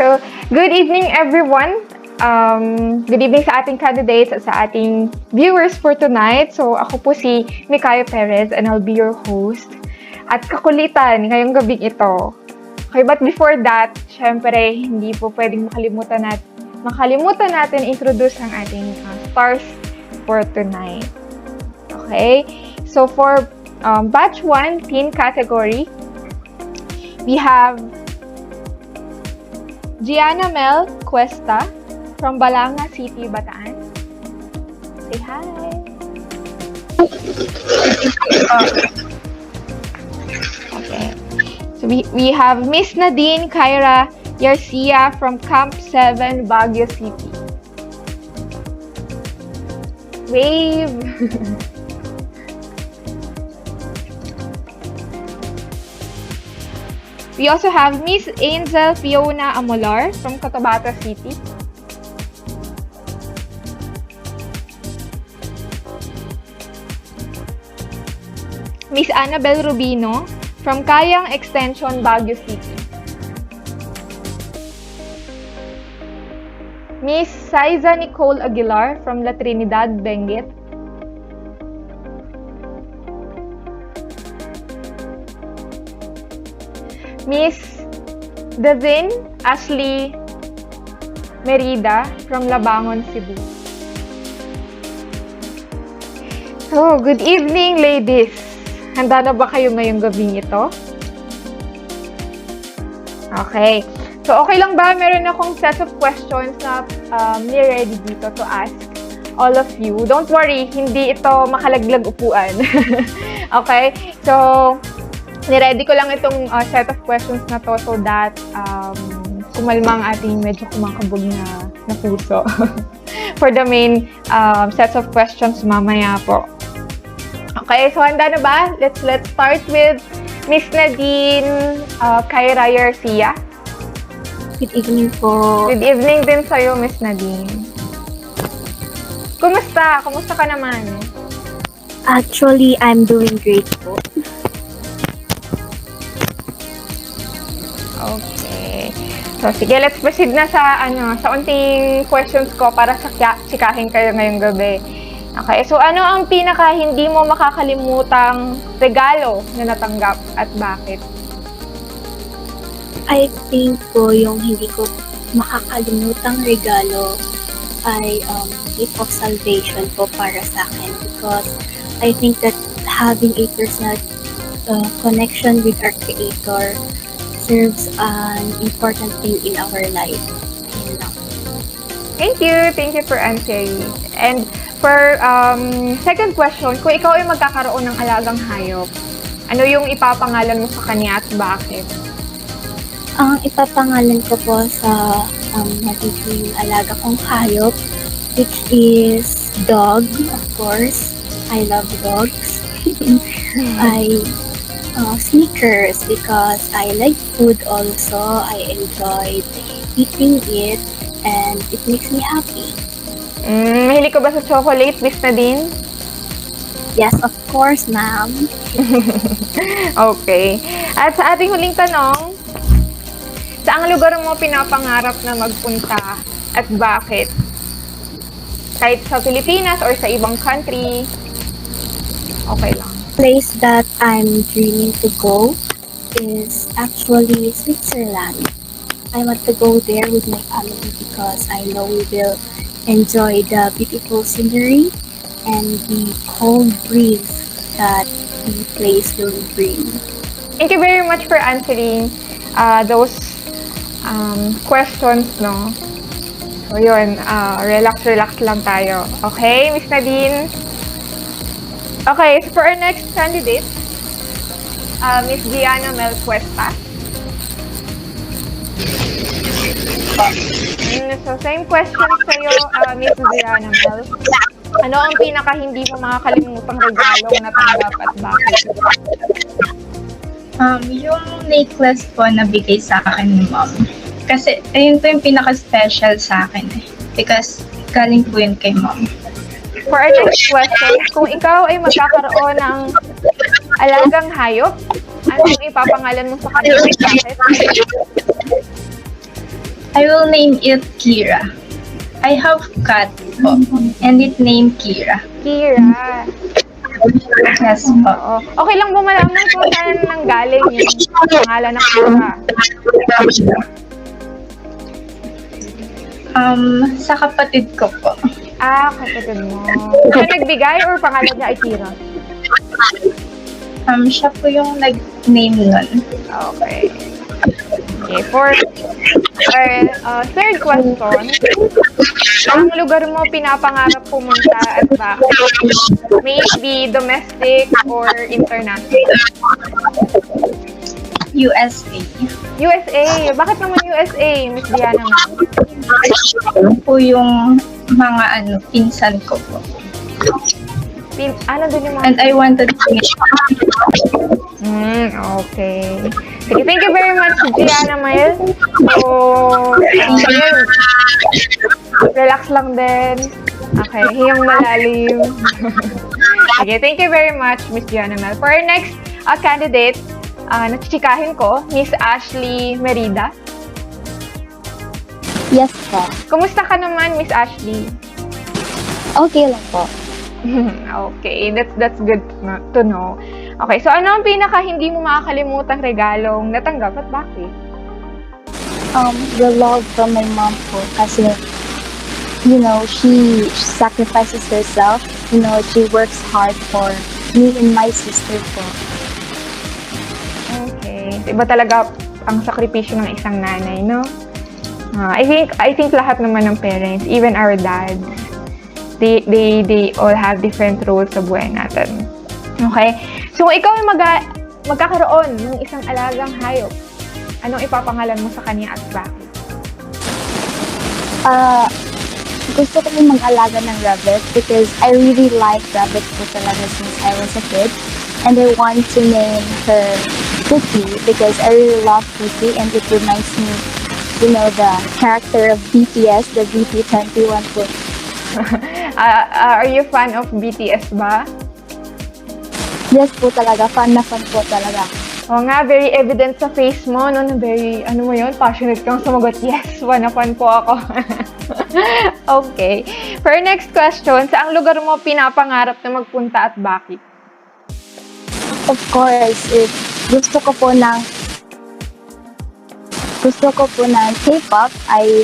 So, good evening everyone. Good evening sa ating candidates at sa ating viewers for tonight. So, ako po si Mikayo Perez and I'll be your host. At kakulitan ngayong gabing ito. Okay, but before that, syempre, hindi po pwedeng makalimutan natin introduce ang ating stars for tonight. Okay, so for batch 1, teen category, we have Gianna Mel Cuesta from Balanga City, Bataan. Say hi. Okay. So we have Miss Nadine Kyra Yarcia from Camp 7, Baguio City. Wave. We also have Miss Angel Fiona Amolar from COTABATO City. Miss Annabel Rubino from Kayang Extension, Baguio City. Miss Saiza Nicole Aguilar from La Trinidad, Benguet. Miss Devin Ashley Merida from Labangon, Cebu. So, good evening, ladies. Handa na ba kayo ngayong gabing ito? Okay. So, okay lang ba? Meron akong set of questions na ni-ready dito to ask all of you. Don't worry, hindi ito makalaglag upuan. Okay? So, ni-ready ko lang itong set of questions na to so that kumalma ang ating medyo kumakabog na puso for the main sets of questions mamaya po. Okay, so handa na ba? Let's start with Miss Nadine Kyra Yarcia. Good evening po. Good evening din sa'yo, Miss Nadine. Kumusta? Kumusta ka naman? Actually, I'm doing great po. Okay. So, sige, let's proceed na sa unting questions ko para sa chikahin kayo ngayong gabi. Okay, so ano ang pinaka hindi mo makakalimutang regalo na natanggap at bakit? I think po yung hindi ko makakalimutang regalo ay gift of salvation po para sa akin because I think that having a personal connection with our Creator serves an important thing in our life. Thank you for answering. And for second question, kung ikaw ay magkakaroon ng alagang hayop, ano yung ipapangalan mo sa kanya at bakit? Ang ipapangalan ko po sa magiging alaga kong hayop, which is dog, of course. I love dogs. I sneakers because I like food also. I enjoyed eating it and it makes me happy. Mahilig ka ba sa chocolate, Miss Nadine? Yes, of course, ma'am. Okay. At sa ating huling tanong, saang lugar mo pinapangarap na magpunta at bakit? Kahit sa Pilipinas or sa ibang country, okay lang. Place that I'm dreaming to go is actually Switzerland. I want to go there with my family because I know we will enjoy the beautiful scenery and the cold breeze that the place will bring. Thank you very much for answering those questions, no? So yun, relax lang tayo. Okay, Miss Nadine? Okay, so for our next candidate, Miss Gianna Mel Cuesta. So, same question sa'yo, Miss Gianna Mel. Ano ang pinaka hindi mo makakalimutang regalo na natanggap at bakit? Yung necklace po na bigay sa akin ni Mom. Kasi, ayun po yung pinaka-special sa akin eh. Because, galing po yun kay Mom. For our next question, kung ikaw ay magkakaroon ng alagang hayop, ano yung ipapangalan mo sa kanila? Bakit? I will name it Kira. I have cat po, and it named Kira. Kira. Yes po. Oo. Okay lang ba malaman kung saan nanggaling yung pangalan ng Kira? Sa kapatid ko po. Ah, kapatid mo. Siya nagbigay or pangalan niya ay Kira? Siya po yung nag-name nun. Okay. Okay, for third question, ang lugar mo pinapangarap pumunta at bakit? May it be domestic or international? USA. USA! Bakit naman USA, Miss Diana? Po yung mga pinsan ko po. Ano dun yung mga... And I wanted to Okay. Sige, thank you very much, Diana Mael. So, ayun. Relax lang din. Okay, hiyang malalim. Sige, thank you very much, Miss Diana Mael. For our next candidate, nachichikahin ko, Miss Ashley Merida. Yes po. Kumusta ka naman, Miss Ashley? Okay lang po. Okay, that's good to know. Okay, so ano ang pinaka hindi mo makakalimutang regalong natanggap at bakit? The love from my mom po kasi, you know, she sacrifices herself. You know, she works hard for me and my sister po. Okay. Iba talaga ang sakripisyo ng isang nanay, no? I think lahat naman ng parents, even our dads, they all have different roles sa buhay natin. Okay? So, kung ikaw ay magkakaroon ng isang alagang hayop, anong ipapangalan mo sa kanya at bakit? Gusto ko pong mag-alaga ng rabbit because I really like rabbit po talaga since I was a kid. And I want to name her Cookie because I really love Cookie and it reminds me, you know, the character of BTS, the BT21 po. Are you fan of BTS ba? Yes po talaga, fan na fan po talaga. Oo nga, very evident sa face mo, no? Very, ano mo yun, passionate kang sumagot. Yes, fan na fan po ako. Okay. For our next question, saang lugar mo pinapangarap na magpunta at bakit? Of course, gusto ko po ng K-pop, I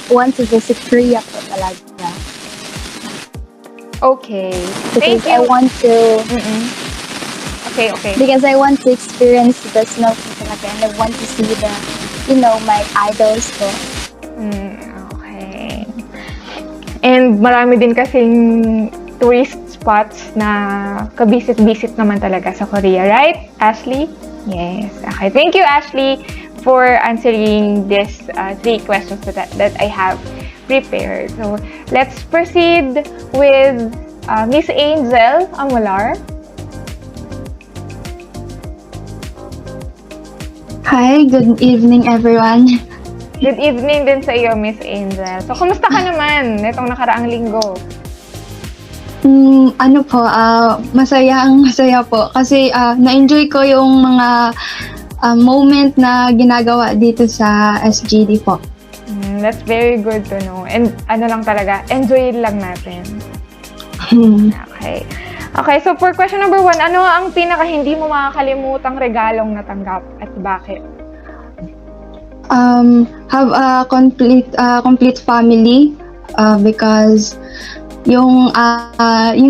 want to visit Korea po talaga. Okay. Because Thank you. I want to... Okay. Because I want to experience the snow po talaga and I want to see the, you know, my idols po. Okay. And marami din kasing tourist spots na ka-visit naman talaga sa Korea, right, Ashley? Yes. Okay. Thank you, Ashley, for answering this 3 questions that I have prepared. So, let's proceed with Miss Angel Amular. Hi, good evening everyone. Good evening din sa iyo, Miss Angel. So, kumusta ka naman itong nakaraang linggo? Masaya po kasi na-enjoy ko yung mga moment na ginagawa dito sa SGD po. That's very good to know. And ano lang talaga, enjoy lang natin. Okay. Okay, so for question number 1, ano ang pinaka hindi mo makakalimutang regalong natanggap at bakit? Have a complete family because yung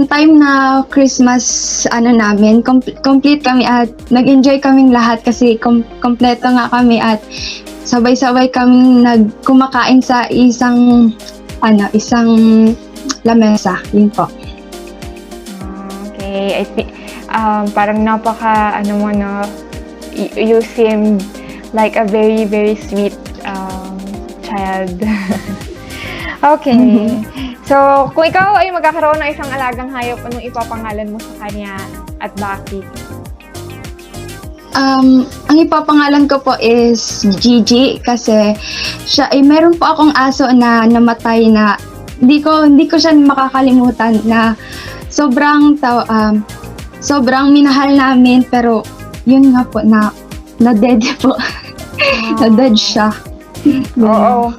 time na Christmas namin complete kami at nag-enjoy kaming lahat kasi kompleto nga kami at sabay-sabay kaming kumakain sa isang lamesa. Yun po. Okay, I think parang napaka you seem like a very very sweet child. Okay. So, kung ikaw ay magkakaroon ng isang alagang hayop, anong ipapangalan mo sa kanya at bakit? Ang ipapangalan ko po is Gigi kasi siya meron po akong aso na namatay na hindi ko siya makakalimutan na sobrang minahal namin pero yun nga po na dead po. Na dead siya. Oo.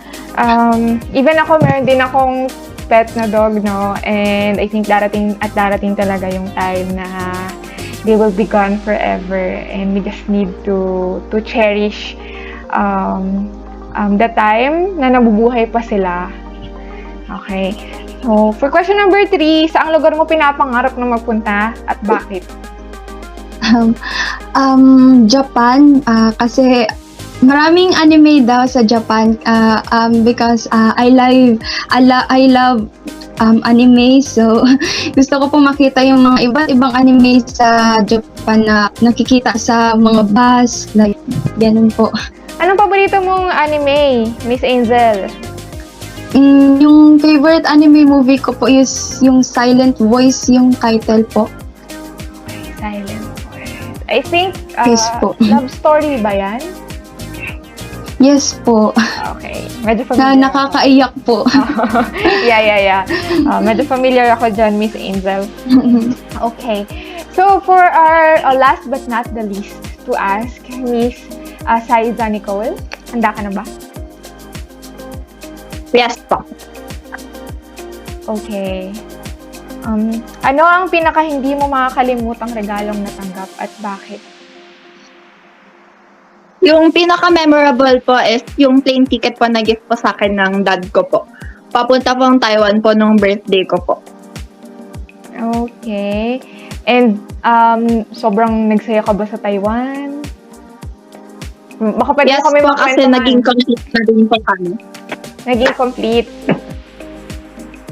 Even ako, meron din akong pet na dog, no? And I think darating talaga yung time na they will be gone forever, and we just need to cherish the time na nabubuhay pa sila. Okay. So, for question number 3, saang lugar mo pinapangarap na magpunta at bakit? Japan, kasi maraming anime daw sa Japan, because I love anime, so gusto ko po makita yung mga iba't ibang anime sa Japan na nakikita sa mga bus, like ganun po. Anong paborito mong anime, Miss Angel? Yung favorite anime movie ko po is yung Silent Voice, yung title po. Okay, Silent Voice. I think, Yes po. love story ba yan? Yes po. Okay. Medyo Na familiar. nakakaiyak po. Yeah. Medyo familiar ako dyan, Miss Angel. Okay. So, for our last but not the least to ask, Miss Saiza Nicole, handa ka na ba? Yes po. Okay. Ano ang pinaka hindi mo makakalimutang regalong natanggap at bakit? Yung pinaka-memorable po is yung plane ticket po na gift po sa akin ng dad ko po. Papunta pong Taiwan po nung birthday ko po. Okay. And sobrang nagsaya ka ba sa Taiwan? Baka pwede Yes mo kami po, kasi makwentuhan. naging complete na din po kami. Naging complete.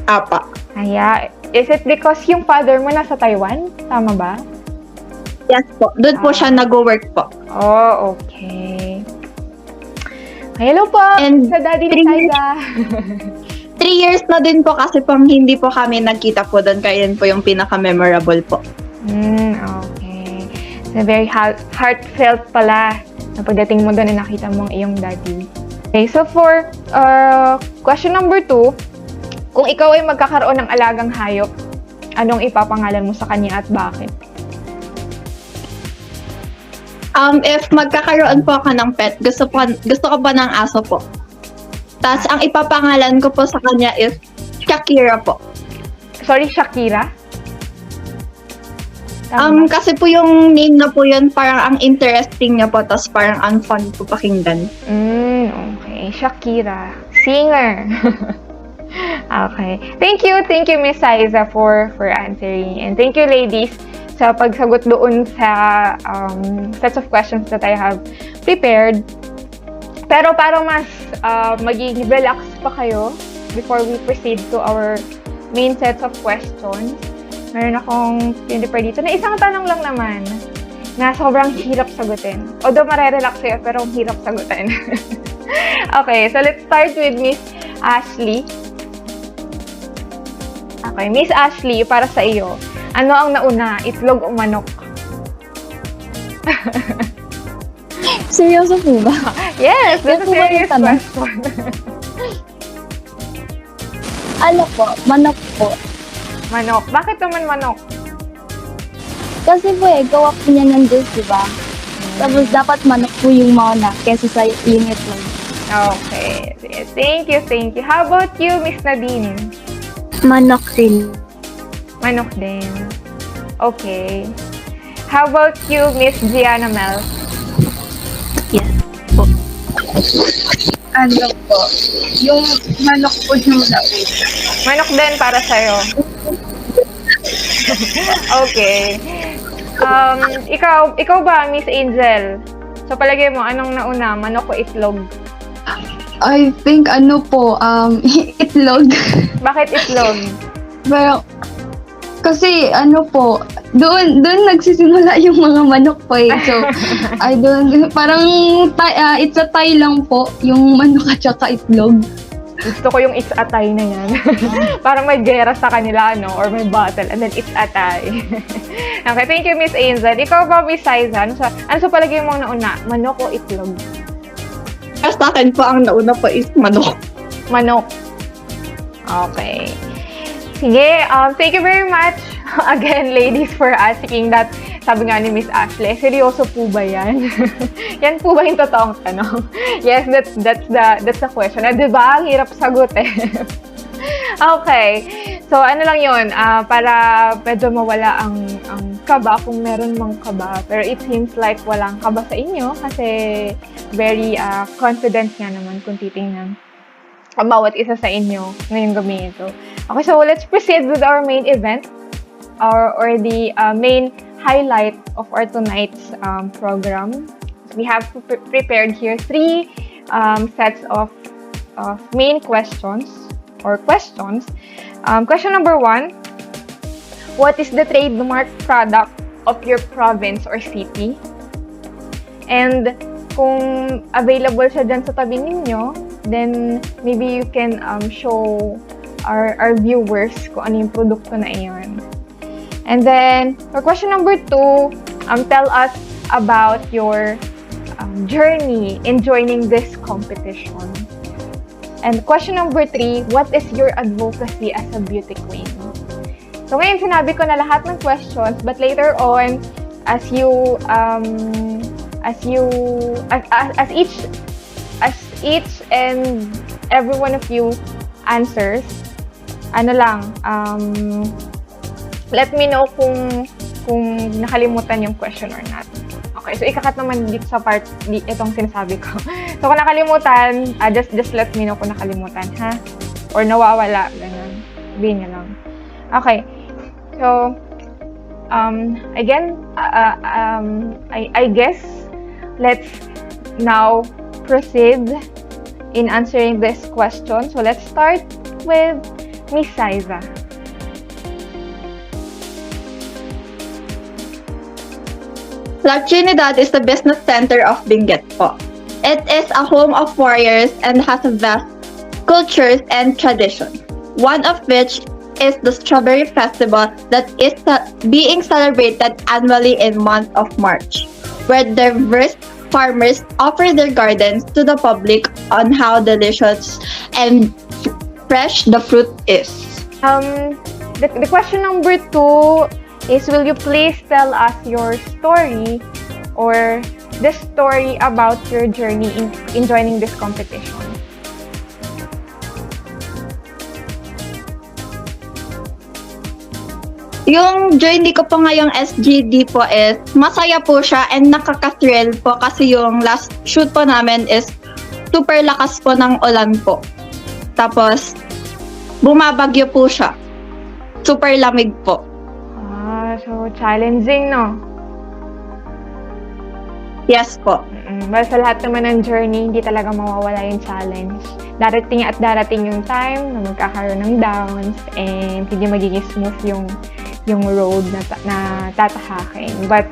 Apa. Kaya, is it because yung father mo nasa Taiwan? Tama ba? Yes po. Doon po siya nag-work po. Oh, okay. Hello po, And sa daddy ni three- Saiza. 3 years na din po kasi pang hindi po kami nagkita po doon. Kaya yun po yung pinaka-memorable po. Okay. So, very heartfelt pala na pagdating mo doon na nakita mo ang iyong daddy. Okay, so for question number 2, kung ikaw ay magkakaroon ng alagang hayop, anong ipapangalan mo sa kanya at bakit? If magkakaroon po ako ng pet, gusto ko po ng aso po. Tapos ang ipapangalan ko po sa kanya is Shakira po. Sorry, Shakira? Tama ba? Kasi po yung name na po yun, parang ang interesting niya po, tapos parang ang fun po pakinggan. Okay. Shakira. Singer. Okay. Thank you, Miss Saiza, for answering. And thank you, ladies, sa pagsagot doon sa sets of questions that I have prepared. Pero para mas maging relax pa kayo before we proceed to our main sets of questions, meron akong prepare dito na isang tanong lang naman na sobrang hirap sagutin. Although marerelax kayo, pero hirap sagutin. Okay, so let's start with Miss Ashley. Okay, Miss Ashley, para sa iyo, ano ang nauna, itlog o manok? Seryoso po ba? Yes, that's a Yan po ba yung serious tanong? question. Ano po? Manok po. Manok. Bakit naman manok? Kasi po gawa po niya ng Diyos, di ba? Tapos dapat manok po yung mauna kesa sa yung itlog. Okay. Thank you. How about you, Miss Nadine? Manok din. Manok din. Okay. How about you, Miss Gianna Mel? Yes po. Ano po? Yung manok po yung lawi. Manok din para sa'yo. Okay. Ikaw ba, Miss Angel? So, palagay mo, anong nauna, manok o itlog? I think itlog. Bakit itlog? Pero, kasi doon nagsisimula yung mga manok po eh. So, parang it's a tie lang po, yung manok at saka itlog. Gusto ko yung it's a tie na yan. Parang may gera sa kanila, no? Or may battle, and then it's a tie. Okay, thank you, Miss Angel. Ikaw ba, Miss Saiza? Ano sa palagay mo nauna? Manok o itlog? Sa akin po, ang nauna po is manok. Manok. Okay. Sige, thank you very much again, ladies, for asking that sabi nga ni Miss Ashley, seryoso po ba yan? Yan po ba yung totoong tanong? Yes, that's the question. Diba? Ang hirap sagutin. Okay. So, ano lang yun, para medyo mawala ang kaba, kung meron mang kaba. Pero it seems like walang kaba sa inyo kasi very confident nga naman kung titingnan ang bawat isa sa inyo ngayong gabi ito. Okay, so let's proceed with our main event or the main highlight of our tonight's program. We have prepared here 3 sets of main questions or questions. Question number 1, what is the trademark product of your province or city? And kung available siya dyan sa tabi ninyo, then maybe you can show our viewers kung ano yung produkto na iyon. And then, for question number 2, tell us about your journey in joining this competition. And question number 3, what is your advocacy as a beauty queen? So ngayon sinabi ko na lahat ng questions, but later on, as each and every one of you answers, let me know kung nakalimutan yung question or not. Okay, so ikakat naman dito sa part itong sinasabi ko. So kung nakalimutan, just let me know kung nakalimutan, ha? Or nawawala, ganun. Sabihin niyo lang. Okay. So, again, I guess let's now proceed in answering this question. So let's start with Miss Saiza. La Trinidad is the business center of Benguet po. It is a home of warriors and has a vast cultures and traditions, one of which is the Strawberry Festival that is being celebrated annually in month of March, where diverse farmers offer their gardens to the public on how delicious and fresh the fruit is. The question number 2 is, will you please tell us your story or the story about your journey in joining this competition? Yung journey ko po ngayong SGD po is, masaya po siya and nakaka-thrill po kasi yung last shoot po namin is super lakas po ng ulan po. Tapos, bumabagyo po siya. Super lamig po. So challenging, no? Yes po. Well, sa lahat naman ng journey, hindi talaga mawawala yung challenge. Darating at darating yung time na magkakaroon ng downs and hindi magiging smooth yung road na tatahakin. But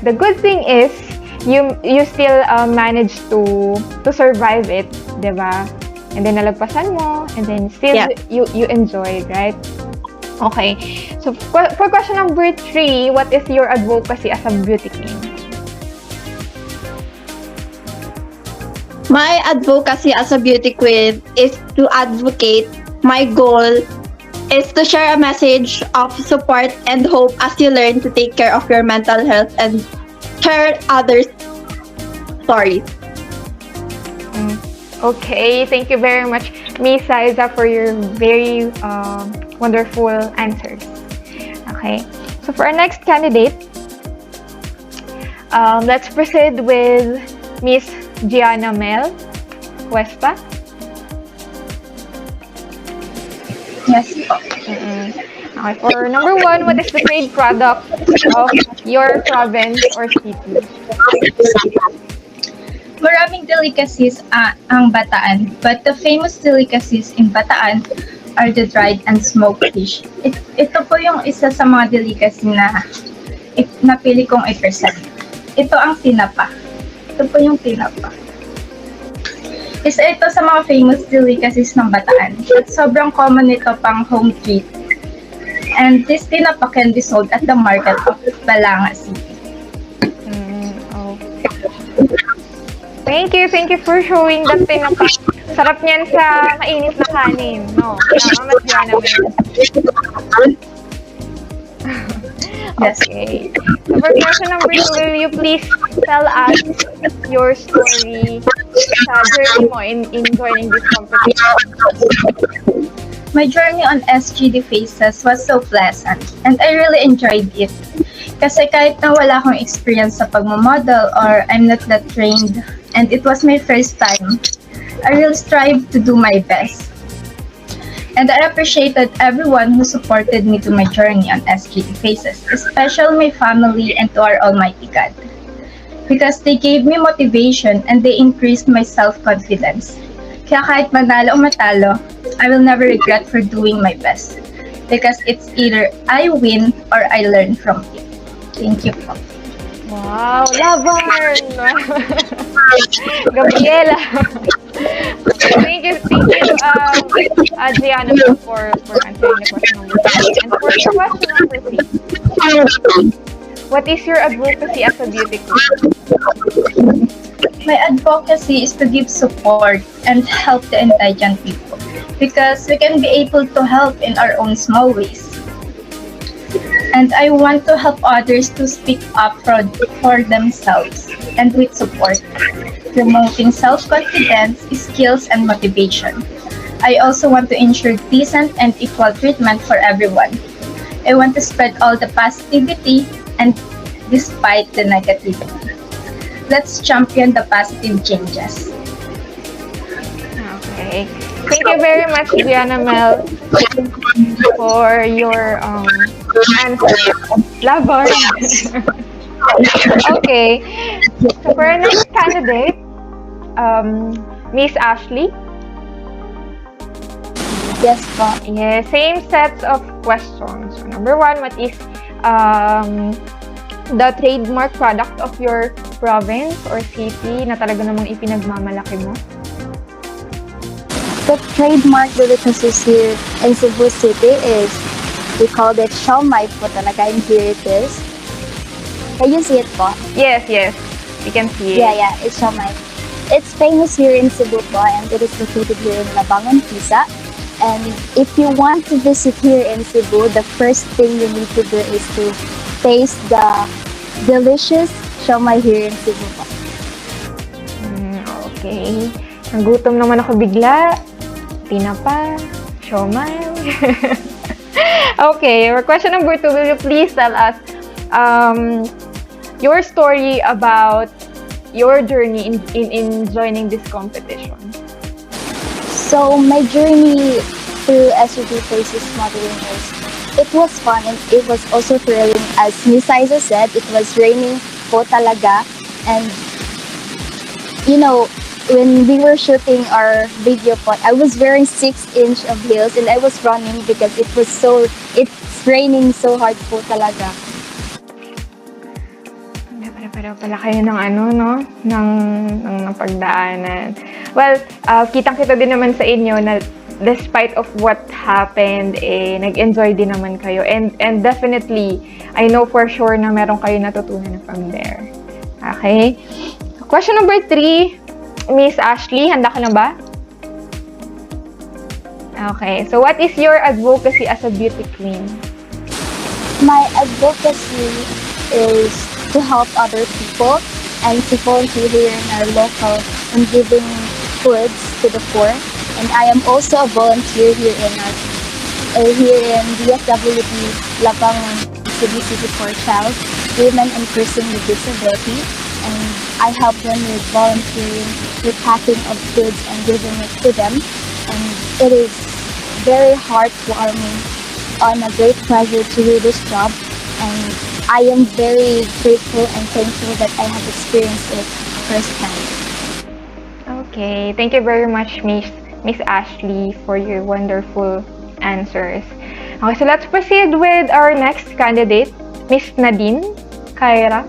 the good thing is, you still managed to survive it, diba? And then nalagpasan mo, and then still you enjoyed, right? Okay. So for question number 3, what is your advocacy as a beauty queen? My advocacy as a beauty queen is to advocate. My goal is to share a message of support and hope as you learn to take care of your mental health and share others' stories. Okay, thank you very much, Miss Saiza, for your very wonderful answers. Okay, so for our next candidate, let's proceed with Miss Gianna Mel Cuesta. Yes po. Okay, for number 1, what is the trade product of your province or city? Maraming delicacies ang Bataan, but the famous delicacies in Bataan are the dried and smoked fish. Ito po yung isa sa mga delicacy na napili kong i-present. Ito ang tinapa. Ito po yung tinapa. Isa ito sa mga famous delicacies ng Bataan. At sobrang common ito pang home treat. And this tinapa can be sold at the market of Balanga City. Thank you for showing that tinapa. Sarap niyan sa mainit na kanin, no? Mas Gianna Mel. Yes. Okay. So for question number 2, will you please tell us your story sa journey mo in joining this competition? My journey on SGD Faces was so pleasant and I really enjoyed it. Kasi kahit na wala akong experience sa pagmamodel or I'm not that trained and it was my first time, I really strive to do my best. And I appreciated everyone who supported me to my journey on SGD Faces, especially my family and to our Almighty God. Because they gave me motivation and they increased my self-confidence. Kaya kahit manalo o matalo, I will never regret for doing my best. Because it's either I win or I learn from it. Thank you po. Wow, laban! Gabriela! Thank you, Adriana, for answering the question number 3. And for the question number 3, what is your advocacy as a beauty queen? My advocacy is to give support and help the indigent people because we can be able to help in our own small ways. And I want to help others to speak up for themselves and with support, promoting self-confidence, skills, and motivation. I also want to ensure decent and equal treatment for everyone. I want to spread all the positivity and despite the negativity. Let's champion the positive changes. Okay. Thank you very much, Diana Mel, for your answer. Laban! Okay. So for our next candidate, Miss Ashley. Yes po. Yeah, same sets of questions. So number 1, what is the trademark product of your province or city na talaga namang ipinagmamalaki mo? The trademark delicacies here in Cebu City is, we call it siomai po talaga, and here it is. Can you see it po? Yes, we can see it. Yeah, it's siomai. It's famous here in Cebu po, and it is located here in Labangon, Pisa. And if you want to visit here in Cebu, the first thing you need to do is to taste the delicious siomai here in Cebu po. Okay. Nagutom naman ako bigla. Tinapa, siomai. Okay, for question number 2, will you please tell us your story about your journey in joining this competition? So my journey through SUBDV Faces modeling is, it was fun and it was also thrilling. As Miss Isa said, it was raining po talaga, and you know, when we were shooting our video po, I was wearing 6-inch of heels and I was running because it's raining so hard po talaga. Pareho pala kayo ng ng pagdaanan. Well, kitang-kita din naman sa inyo na despite of what happened, nag-enjoy din naman kayo. And definitely, I know for sure na meron kayo natutunan from there. Okay? Question number 3, Miss Ashley, handa ka na ba? Okay. So, what is your advocacy as a beauty queen? My advocacy is to help other people and to volunteer here in our local and giving foods to the poor. And I am also a volunteer here in DSWD Labangon CBCC for Child, Women and Person with Disability. And I help them with volunteering, with packing of goods and giving it to them. And it is very heartwarming and a great pleasure to do this job. And I am very grateful and thankful that I have experienced it firsthand. Okay. Thank you very much, Miss Ashley, for your wonderful answers. Okay, so let's proceed with our next candidate, Miss Nadine Kaira.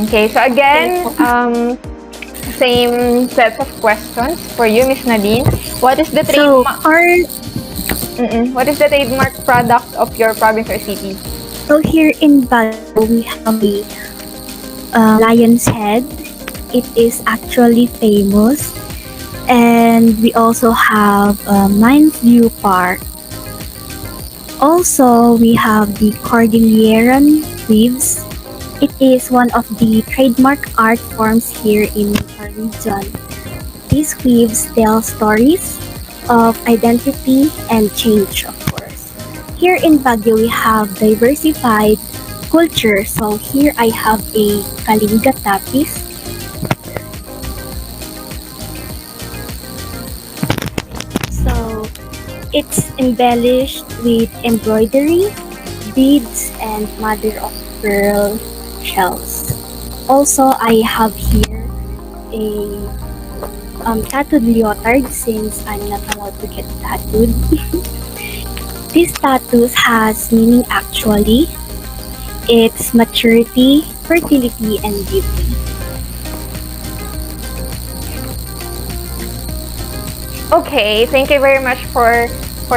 Okay, so again, same set of questions for you, Miss Nadine. What is the trademark product of your province or city? So here in Baguio, we have the lion's head. It is actually famous. And we also have Mines View Park. Also, we have the Cordilleran weaves. It is one of the trademark art forms here in our region. These weaves tell stories of identity and change, of course. Here in Baguio, we have diversified culture. So here I have a Kalinga tapis. So it's embellished with embroidery, beads, and mother of pearl shells. Also, I have here a tattooed leotard since I'm not allowed to get tattooed. This tattoo has meaning actually. It's maturity, fertility, and beauty. Okay, thank you very much for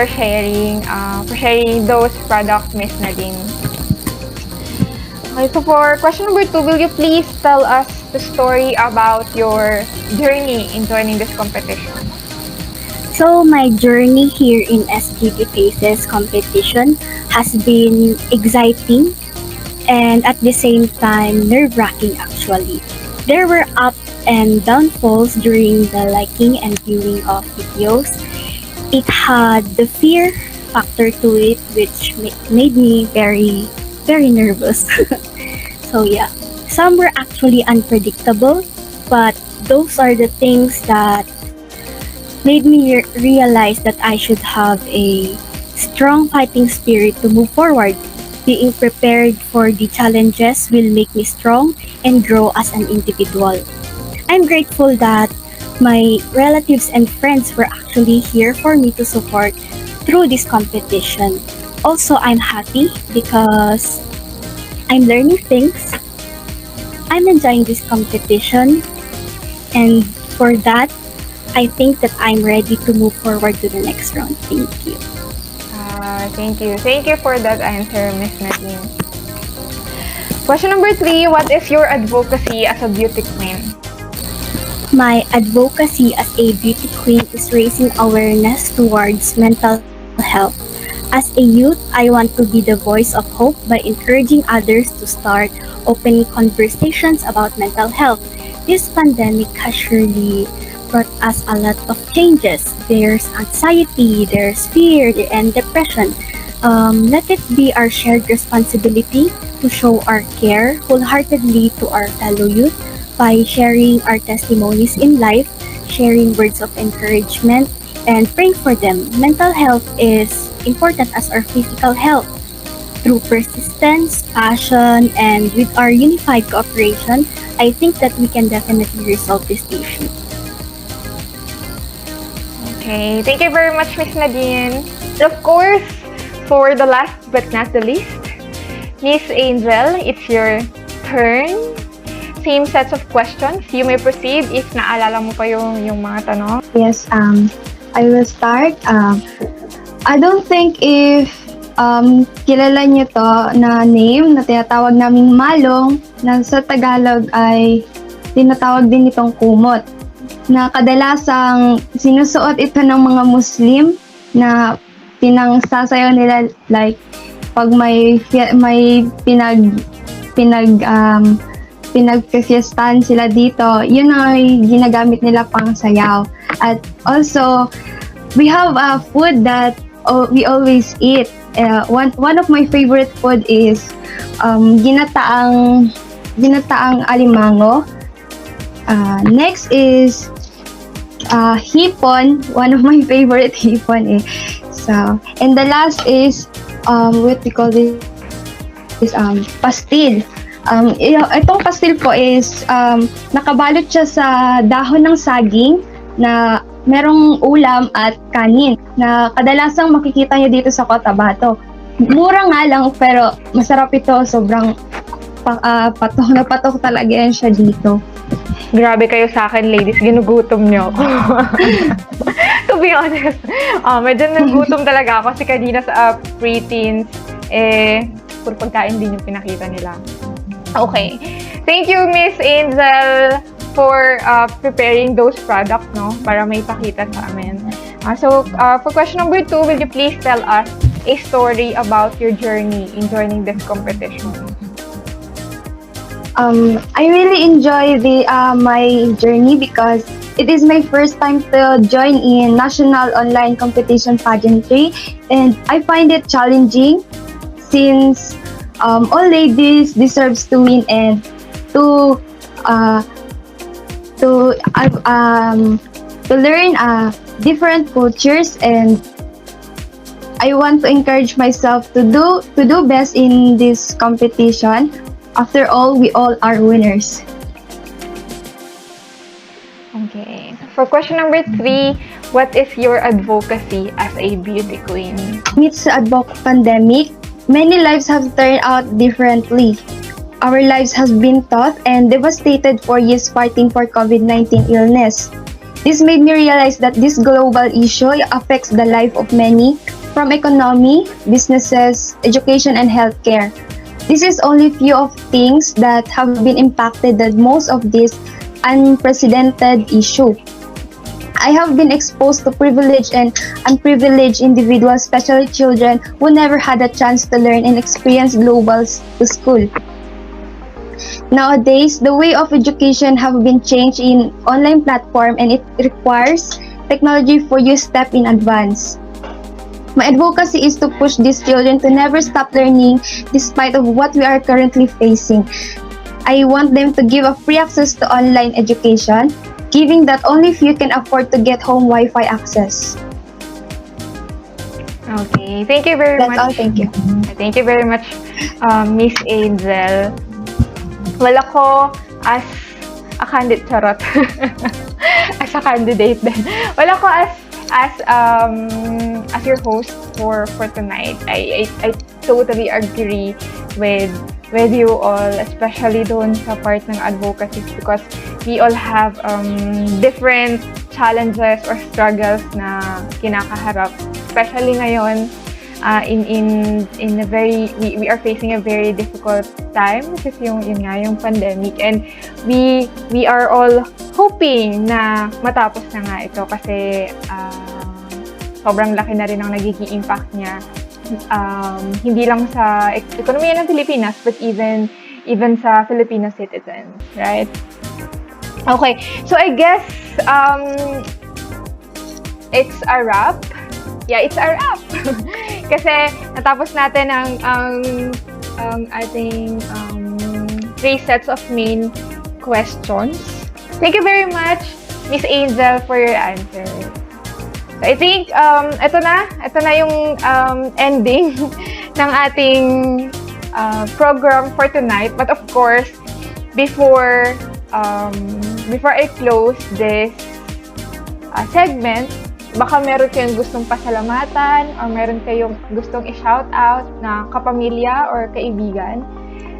sharing those products, Miss Nadine. Okay, so for question number 2, will you please tell us the story about your journey in joining this competition? So my journey here in SUBDV Faces competition has been exciting and at the same time nerve-wracking actually. There were up and downfalls during the liking and viewing of videos. It had the fear factor to it which made me very nervous. So yeah, some were actually unpredictable, but those are the things that made me realize that I should have a strong fighting spirit to move forward. Being prepared for the challenges will make me strong and grow as an individual. I'm grateful that my relatives and friends were actually here for me to support through this competition. Also, I'm happy because I'm learning things. I'm enjoying this competition, and for that, I think that I'm ready to move forward to the next round. Thank you. Thank you. Thank you for that answer, Miss Nadine. Question number 3, what is your advocacy as a beauty queen? My advocacy as a beauty queen is raising awareness towards mental health. As a youth, I want to be the voice of hope by encouraging others to start open conversations about mental health. This pandemic has surely brought us a lot of changes. There's anxiety, there's fear, and depression. Let it be our shared responsibility to show our care wholeheartedly to our fellow youth by sharing our testimonies in life, sharing words of encouragement, and praying for them. Mental health is important as our physical health. Through persistence, passion, and with our unified cooperation, I think that we can definitely resolve this issue. Okay, thank you very much, Miss Nadine. Of course, for the last but not the least, Miss Angel, it's your turn. Same sets of questions. You may proceed if naalala mo pa yung mga tanong. Yes, I will start. I don't think if kilala nyo to na name na tinatawag naming malong na sa Tagalog ay tinatawag din itong kumot na kadalasang sinusuot ito ng mga Muslim na pinangsasayaw nila like pag may pinagpifiestan sila dito, yun ay ginagamit nila pang sayaw. At also, we have a food that we always eat. One of my favorite food is ginataang alimango. Next is hipon, one of my favorite hipon eh. So, and the last is what we call this is pastil. Itong pastil po is nakabalot siya sa dahon ng saging na merong ulam at kanin na kadalasang makikita niyo dito sa Cotabato. Mura nga lang pero masarap ito, sobrang patok na patok talaga yan siya dito. Grabe kayo sa akin, ladies. Ginugutom niyo ako. To be honest, medyo nagutom talaga ako kasi kanina sa pre-teens, puro pagkain din yung pinakita nila. Okay. Thank you, Miss Angel, for preparing those products, no? Para may pakita sa amin. So, for question number 2, will you please tell us a story about your journey in joining this competition. I really enjoy my journey because it is my first time to join in national online competition pageantry, and I find it challenging since all ladies deserves to win and to learn different cultures, and I want to encourage myself to do best in this competition. After all, we all are winners. Okay. For question number 3, what is your advocacy as a beauty queen? Amidst the pandemic, many lives have turned out differently. Our lives have been tough and devastated for years fighting for COVID-19 illness. This made me realize that this global issue affects the life of many, from economy, businesses, education, and healthcare. This is only few of things that have been impacted by most of this unprecedented issue. I have been exposed to privileged and unprivileged individuals, especially children who never had a chance to learn and experience global school. Nowadays, the way of education have been changed in online platform, and it requires technology for you step in advance. My advocacy is to push these children to never stop learning despite of what we are currently facing. I want them to give a free access to online education, giving that only few can afford to get home Wi-Fi access. Okay. Thank you very That's much. all. Thank you. Thank you very much, Miss Angel. Well, ako, as a candidate, charot. As a candidate din. Well, ako, as your host for tonight, I totally agree with you all, especially doon sa part ng advocacy, because we all have different challenges or struggles na kinakaharap, especially ngayon in a very we are facing a very difficult time, which is yung pandemic, and we are all hoping na matapos na nga ito kasi sobrang laki na rin ang nagiging impact niya, hindi lang sa ekonomiya ng Pilipinas, but even sa Filipino citizens, right? Okay, so I guess it's a wrap. Yeah, it's a wrap. Kasi natapos natin ang ating 3 sets of main questions. Thank you very much, Miss Angel, for your answer. So I think ito na yung ending ng ating program for tonight. But of course, before I close this segment, baka meron kayong gustong pasalamatan or meron kayong gustong i-shout out na kapamilya or kaibigan.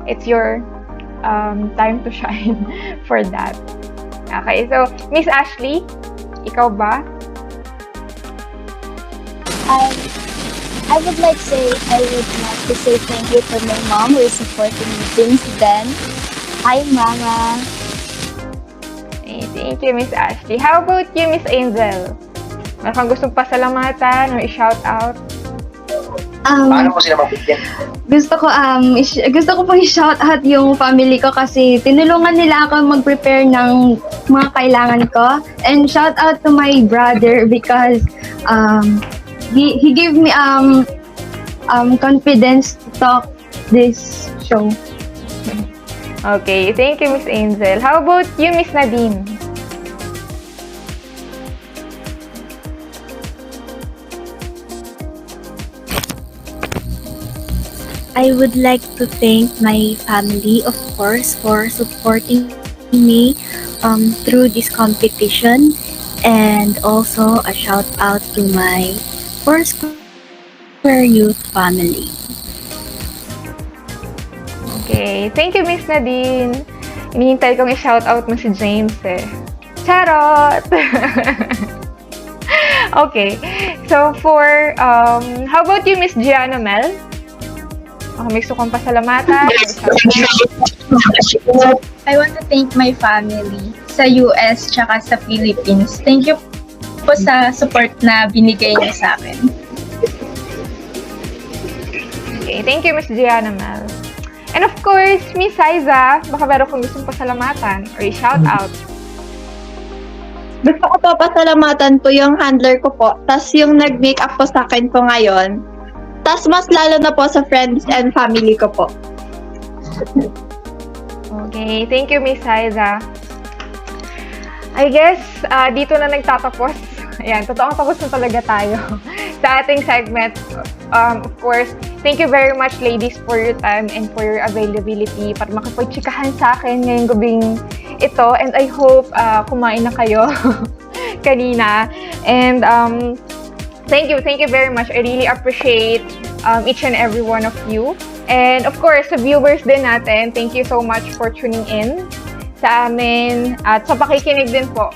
It's your time to shine for that. Okay, so Miss Ashley, ikaw ba? I would like to say thank you for my mom who is supporting me since then. Hi, Mama. Okay, thank you, Miss Ashley. How about you, Miss Angel? Meron kang gustong pasalamatan or i-shout out? Paano mo sila mabigyan? Gusto ko pong i-shout out yung family ko kasi tinulungan nila ako mag-prepare ng mga kailangan ko. And shout out to my brother because he gave me confidence to talk this show. Okay, thank you, Miss Angel. How about you, Miss Nadine? I would like to thank my family, of course, for supporting me through this competition, and also a shout out to my Foursquare Youth family. Okay, thank you, Miss Nadine. Inihintay kong i-shout out mo si James eh. Charot! Okay, so for, how about you, Miss Gianna Mel? May gusto kong pasalamatan. I want to thank my family sa US tsaka sa Philippines. Thank you po sa support na binigay niyo sa akin. Okay, thank you, Miss Gianna Mel. And of course, Miss Aiza, baka meron kong gustong pasalamatan or i-shout out. Gusto ko po pasalamatan po yung handler ko po, tas yung nag-make up po sa akin po ngayon. Tas mas lalo na po sa friends and family ko po. Okay, thank you, Miss Aiza. I guess, dito na nagtatapos. Ayan, totoong tapos na talaga tayo sa ating segment. Of course, thank you very much, ladies, for your time and for your availability para makipagtsikahan sa akin ngayong gabing ito. And I hope kumain na kayo kanina. And thank you very much. I really appreciate each and every one of you. And of course, sa viewers din natin, thank you so much for tuning in sa amin at sa pakikinig din po.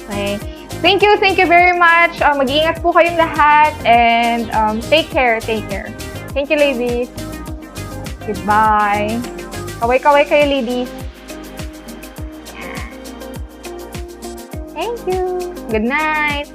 Okay. Thank you very much. Mag-iingat po kayong lahat and take care. Thank you, ladies. Goodbye. Kaway-kaway kayo, ladies. Thank you. Good night.